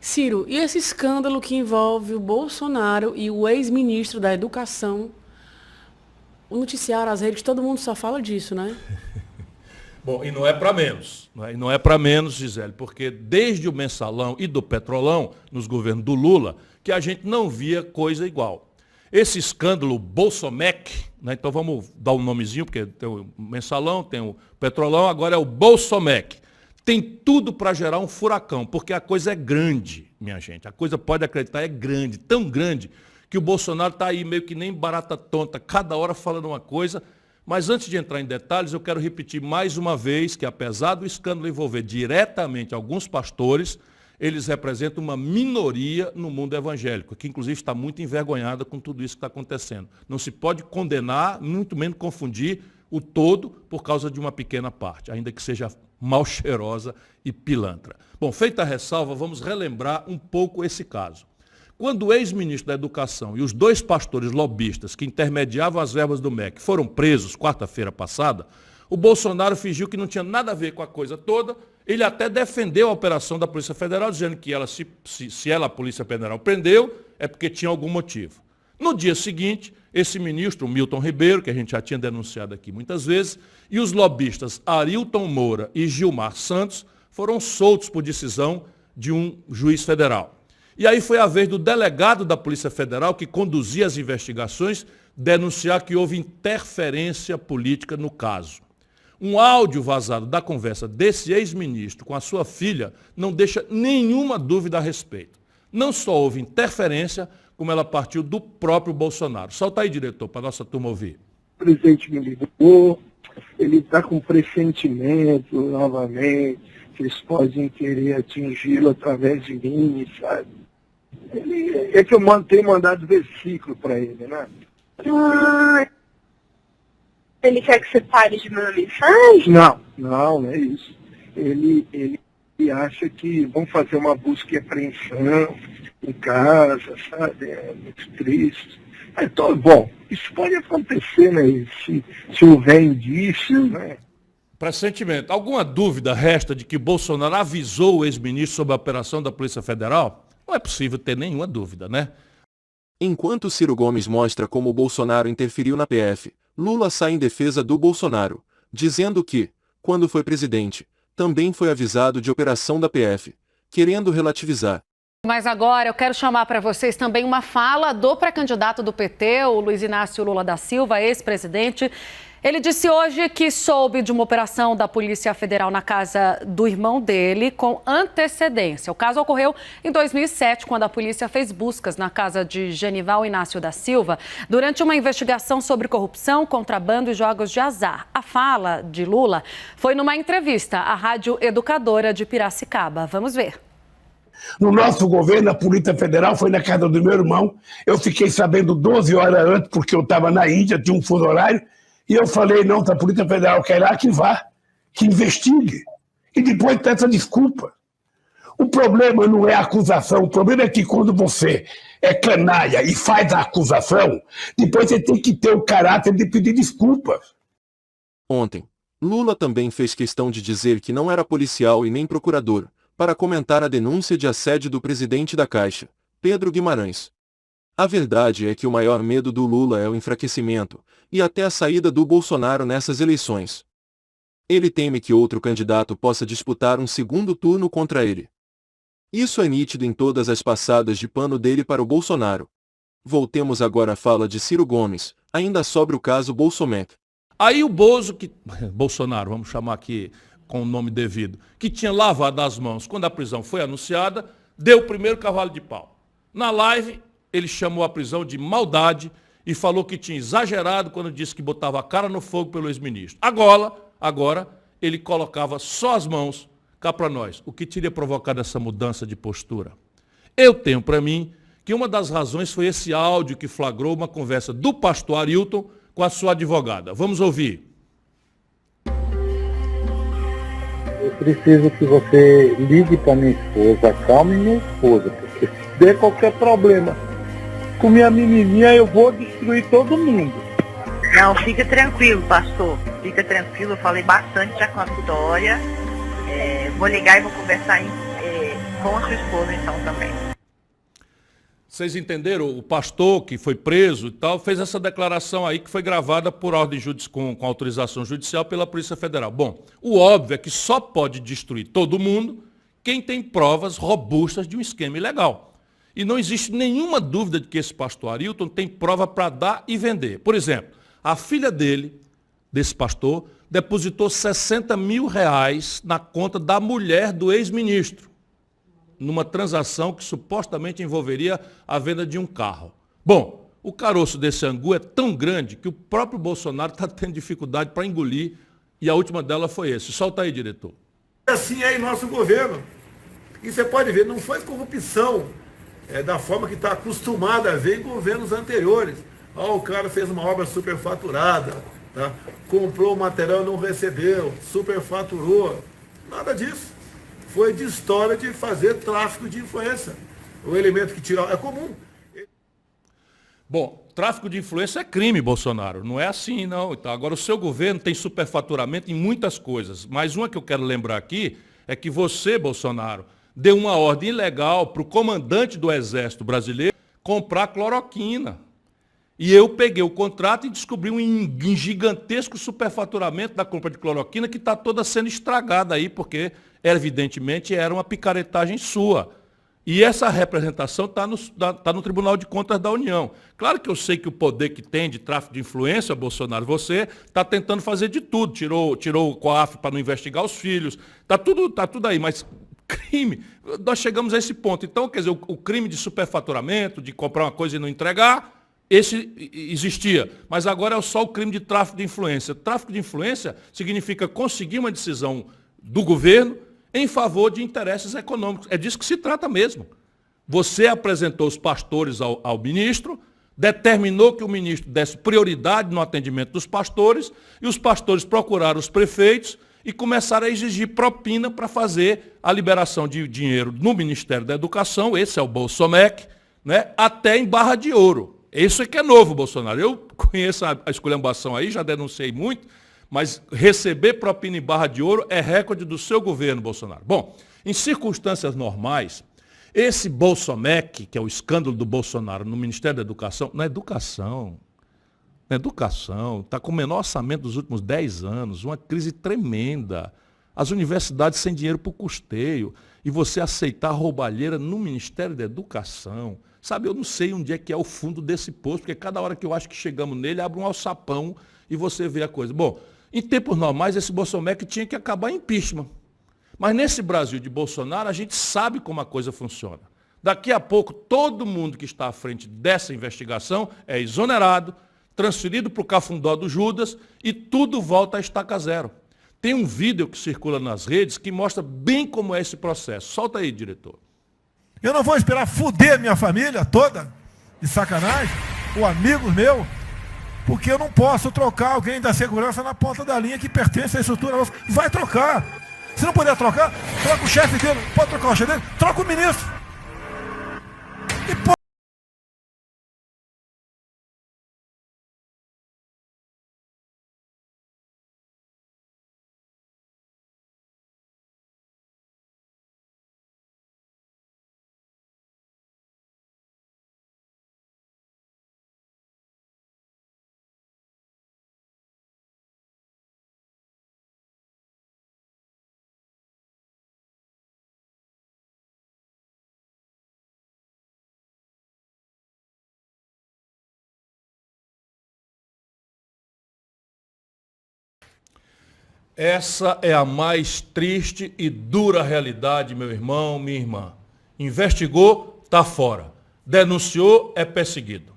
Ciro, e esse escândalo que envolve o Bolsonaro e o ex-ministro da Educação? O noticiário, as redes, todo mundo só fala disso, né? Bom, e não é para menos, e não é para menos, Gisele, porque desde o Mensalão e do Petrolão, nos governos do Lula, que a gente não via coisa igual. Esse escândalo Bolsomec, né, então vamos dar um nomezinho, porque tem o Mensalão, tem o Petrolão, agora é o Bolsomec. Tem tudo para gerar um furacão, porque a coisa é grande, minha gente. A coisa, pode acreditar, é grande, tão grande, que o Bolsonaro está aí meio que nem barata tonta, cada hora falando uma coisa. Mas antes de entrar em detalhes, eu quero repetir mais uma vez que, apesar do escândalo envolver diretamente alguns pastores, eles representam uma minoria no mundo evangélico, que inclusive está muito envergonhada com tudo isso que está acontecendo. Não se pode condenar, muito menos confundir o todo por causa de uma pequena parte, ainda que seja mal cheirosa e pilantra. Bom, feita a ressalva, vamos relembrar um pouco esse caso. Quando o ex-ministro da Educação e os dois pastores lobistas que intermediavam as verbas do MEC foram presos quarta-feira passada, o Bolsonaro fingiu que não tinha nada a ver com a coisa toda. Ele até defendeu a operação da Polícia Federal, dizendo que ela, se ela, a Polícia Federal, prendeu, é porque tinha algum motivo. No dia seguinte, esse ministro, Milton Ribeiro, que a gente já tinha denunciado aqui muitas vezes, e os lobistas Arilton Moura e Gilmar Santos foram soltos por decisão de um juiz federal. E aí foi a vez do delegado da Polícia Federal, que conduzia as investigações, denunciar que houve interferência política no caso. Um áudio vazado da conversa desse ex-ministro com a sua filha não deixa nenhuma dúvida a respeito. Não só houve interferência, como ela partiu do próprio Bolsonaro. Solta aí, diretor, para a nossa turma ouvir. O presidente me ligou, ele está com pressentimento novamente, que eles podem querer atingi-lo através de mim, sabe? É que eu tenho mandado versículo para ele, né? Ele quer que você pare de mandar mensagem? Não é isso. Ele acha que vão fazer uma busca e apreensão em casa, sabe? É muito triste. Então, bom, isso pode acontecer, né? Se houver indício, né? Pressentimento. Alguma dúvida resta de que Bolsonaro avisou o ex-ministro sobre a operação da Polícia Federal? Não é possível ter nenhuma dúvida, né? Enquanto Ciro Gomes mostra como o Bolsonaro interferiu na PF, Lula sai em defesa do Bolsonaro, dizendo que, quando foi presidente, também foi avisado de operação da PF, querendo relativizar. Mas agora eu quero chamar para vocês também uma fala do pré-candidato do PT, o Luiz Inácio Lula da Silva, ex-presidente. Ele disse hoje que soube de uma operação da Polícia Federal na casa do irmão dele com antecedência. O caso ocorreu em 2007, quando a polícia fez buscas na casa de Genival Inácio da Silva durante uma investigação sobre corrupção, contrabando e jogos de azar. A fala de Lula foi numa entrevista à Rádio Educadora de Piracicaba. Vamos ver. No nosso governo, a Polícia Federal foi na casa do meu irmão. Eu fiquei sabendo 12 horas antes, porque eu estava na Índia, tinha um fuso horário. E eu falei, não, se a Polícia Federal quer ir lá, que vá, que investigue. E depois peça desculpa. O problema não é a acusação, o problema é que quando você é canalha e faz a acusação, depois você tem que ter o caráter de pedir desculpas. Ontem, Lula também fez questão de dizer que não era policial e nem procurador, para comentar a denúncia de assédio do presidente da Caixa, Pedro Guimarães. A verdade é que o maior medo do Lula é o enfraquecimento, e até a saída do Bolsonaro nessas eleições. Ele teme que outro candidato possa disputar um segundo turno contra ele. Isso é nítido em todas as passadas de pano dele para o Bolsonaro. Voltemos agora à fala de Ciro Gomes, ainda sobre o caso Bolsomec. Aí o Bolsonaro, vamos chamar aqui com o nome devido, que tinha lavado as mãos quando a prisão foi anunciada, deu o primeiro cavalo de pau. Na live, ele chamou a prisão de maldade e falou que tinha exagerado quando disse que botava a cara no fogo pelo ex-ministro. Agora, ele colocava só as mãos cá para nós. O que teria provocado essa mudança de postura? Eu tenho para mim que uma das razões foi esse áudio que flagrou uma conversa do pastor Arilton com a sua advogada. Vamos ouvir. Eu preciso que você ligue para minha esposa, acalme minha esposa, porque se der qualquer problema com minha menininha, eu vou destruir todo mundo. Não, fica tranquilo, pastor. Fica tranquilo, eu falei bastante já com a Vitória. Vou ligar e vou conversar com a sua esposa, então, também. Vocês entenderam? O pastor que foi preso e tal, fez essa declaração aí que foi gravada por ordem com autorização judicial pela Polícia Federal. Bom, o óbvio é que só pode destruir todo mundo quem tem provas robustas de um esquema ilegal. E não existe nenhuma dúvida de que esse pastor Arilton tem prova para dar e vender. Por exemplo, a filha dele, desse pastor, depositou 60 mil reais na conta da mulher do ex-ministro, numa transação que supostamente envolveria a venda de um carro. Bom, o caroço desse angu é tão grande que o próprio Bolsonaro está tendo dificuldade para engolir, e a última dela foi esse. Solta aí, diretor. Assim é em nosso governo. E você pode ver, não foi corrupção da forma que está acostumada a ver em governos anteriores. O cara fez uma obra superfaturada, tá? Comprou o material e não recebeu, superfaturou. Nada disso. Foi de história de fazer tráfico de influência. O elemento que tira é comum. Bom, tráfico de influência é crime, Bolsonaro. Não é assim, não. Então, agora, o seu governo tem superfaturamento em muitas coisas. Mas uma que eu quero lembrar aqui é que você, Bolsonaro, deu uma ordem ilegal para o comandante do Exército Brasileiro comprar cloroquina. E eu peguei o contrato e descobri um gigantesco superfaturamento da compra de cloroquina que está toda sendo estragada aí, porque, evidentemente, era uma picaretagem sua. E essa representação está no Tribunal de Contas da União. Claro que eu sei que o poder que tem de tráfico de influência, Bolsonaro, você está tentando fazer de tudo. Tirou o COAF para não investigar os filhos. Está tudo aí, mas crime, nós chegamos a esse ponto. Então, quer dizer, o crime de superfaturamento, de comprar uma coisa e não entregar, esse existia, mas agora é só o crime de tráfico de influência. Tráfico de influência significa conseguir uma decisão do governo em favor de interesses econômicos. É disso que se trata mesmo. Você apresentou os pastores ao ministro, determinou que o ministro desse prioridade no atendimento dos pastores, e os pastores procuraram os prefeitos e começaram a exigir propina para fazer a liberação de dinheiro no Ministério da Educação, esse é o Bolsomec, né, até em Barra de Ouro. Isso é que é novo, Bolsonaro. Eu conheço a esculhambação aí, já denunciei muito, mas receber propina em Barra de Ouro é recorde do seu governo, Bolsonaro. Bom, em circunstâncias normais, esse Bolsomec, que é o escândalo do Bolsonaro no Ministério da Educação, na educação, está com o menor orçamento dos últimos 10 anos, uma crise tremenda. As universidades sem dinheiro para o custeio, e você aceitar roubalheira no Ministério da Educação. Sabe, eu não sei onde é que é o fundo desse poço, porque cada hora que eu acho que chegamos nele, abre um alçapão e você vê a coisa. Bom, em tempos normais, esse Bolsonaro tinha que acabar em impeachment. Mas nesse Brasil de Bolsonaro, a gente sabe como a coisa funciona. Daqui a pouco, todo mundo que está à frente dessa investigação é exonerado, transferido para o cafundó do Judas e tudo volta a estaca zero. Tem um vídeo que circula nas redes que mostra bem como é esse processo. Solta aí, diretor. Eu não vou esperar fuder a minha família toda, de sacanagem, ou amigos meus, porque eu não posso trocar alguém da segurança na ponta da linha que pertence à estrutura nossa. Vai trocar. Se não puder trocar, troca o chefe dele. Pode trocar o chefe dele? Troca o ministro. E pô... Essa é a mais triste e dura realidade, meu irmão, minha irmã. Investigou, está fora. Denunciou, é perseguido.